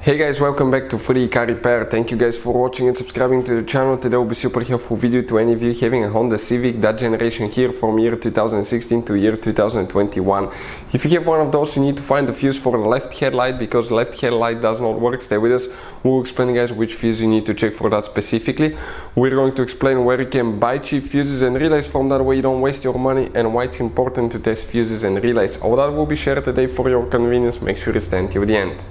Hey guys, welcome back to Free Car Repair. Thank you guys for watching and subscribing to the channel. Today will be super helpful video to any of you having a Honda Civic, that generation here from year 2016 to year 2021. If you have one of those, you need to find the fuse for the left headlight because left headlight does not work. Stay with us. We'll explain guys which fuse you need to check for that specifically. We're going to explain where you can buy cheap fuses and relays from, that way you don't waste your money, and why it's important to test fuses and relays. All that will be shared today for your convenience. Make sure you stay until the end.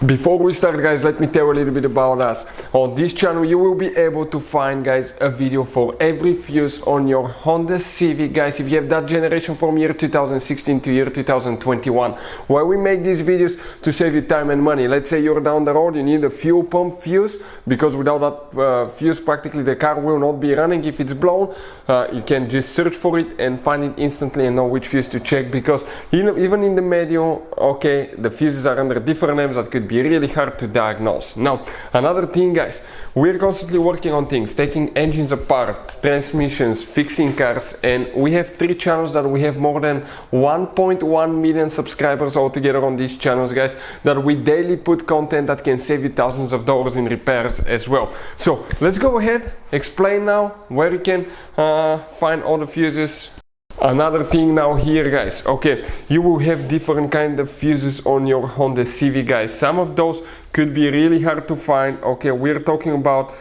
Before we start guys, let me tell you a little bit about us. On this channel you will be able to find guys a video for every fuse on your Honda Civic guys, if you have that generation from year 2016 to year 2021. Why we make these videos? To save you time and money. Let's say you're down the road, you need a fuel pump fuse, because without that fuse practically the car will not be running if it's blown. You can just search for it and find it instantly and know which fuse to check, because even in the manual, okay, the fuses are under different names that could be really hard to diagnose. Now, another thing guys, we're constantly working on things, taking engines apart, transmissions, fixing cars, and we have 3 channels that we have more than 1.1 million subscribers altogether on these channels guys, that we daily put content that can save you thousands of dollars in repairs as well. So let's go ahead, explain now where you can find all the fuses. Another thing now here guys, okay, you will have different kind of fuses on your Honda Civic guys. Some of those could be really hard to find. Okay, we're talking about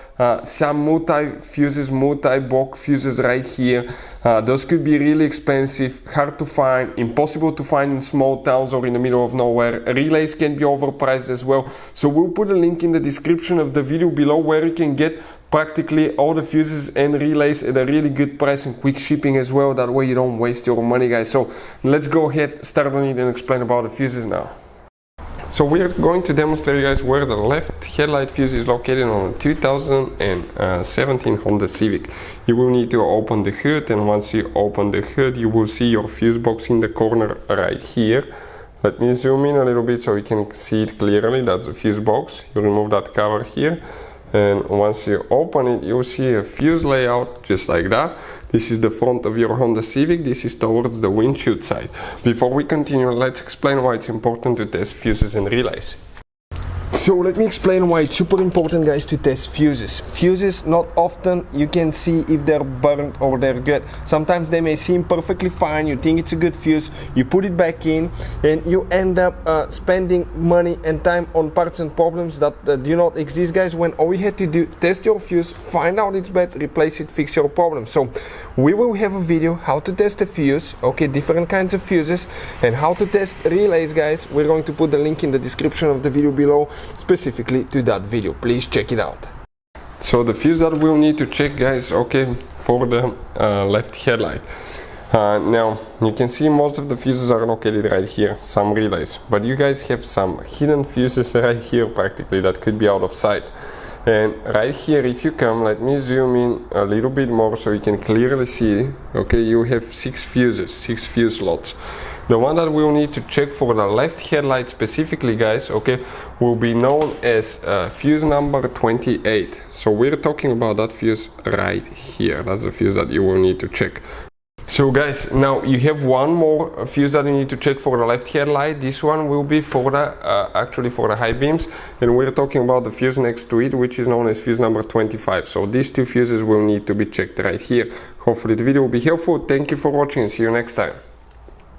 some multi-fuses, multi-block fuses right here. Those could be really expensive, hard to find, impossible to find in small towns or in the middle of nowhere. Relays can be overpriced as well. So we'll put a link in the description of the video below where you can get practically all the fuses and relays at a really good price and quick shipping as well. That way you don't waste your money guys. So let's go ahead, start on it and explain about the fuses now. So we are going to demonstrate guys where the left headlight fuse is located on a 2017 Honda Civic. You will need to open the hood, and once you open the hood you will see your fuse box in the corner right here. Let me zoom in a little bit so you can see it clearly. That's the fuse box. You remove that cover here, and once you open it you'll see a fuse layout just like that. This is the front of your Honda Civic, this is towards the windshield side. Before we continue, let's explain why it's important to test fuses and relays. So let me explain why it's super important guys to test fuses. Fuses, not often you can see if they're burnt or they're good. Sometimes they may seem perfectly fine, you think it's a good fuse, you put it back in and you end up spending money and time on parts and problems that do not exist guys, when all you had to do, test your fuse, find out it's bad, replace it, fix your problem. So we will have a video how to test a fuse, okay, different kinds of fuses, and how to test relays guys. We're going to put the link in the description of the video below specifically to that video. Please check it out. So the fuse that we'll need to check guys, okay, for the left headlight. Now you can see most of the fuses are located right here, some relays, but you guys have some hidden fuses right here practically that could be out of sight. And right here, if you come, let me zoom in a little bit more so you can clearly see. Okay, you have 6 fuses, 6 fuse slots. The one that we'll need to check for the left headlight specifically guys, okay, will be known as fuse number 28. So we're talking about that fuse right here. That's the fuse that you will need to check. So guys, now you have one more fuse that you need to check for the left headlight. This one will be for the actually for the high beams, and we're talking about the fuse next to it, which is known as fuse number 25. So these 2 fuses will need to be checked right here. Hopefully the video will be helpful. Thank you for watching and see you next time.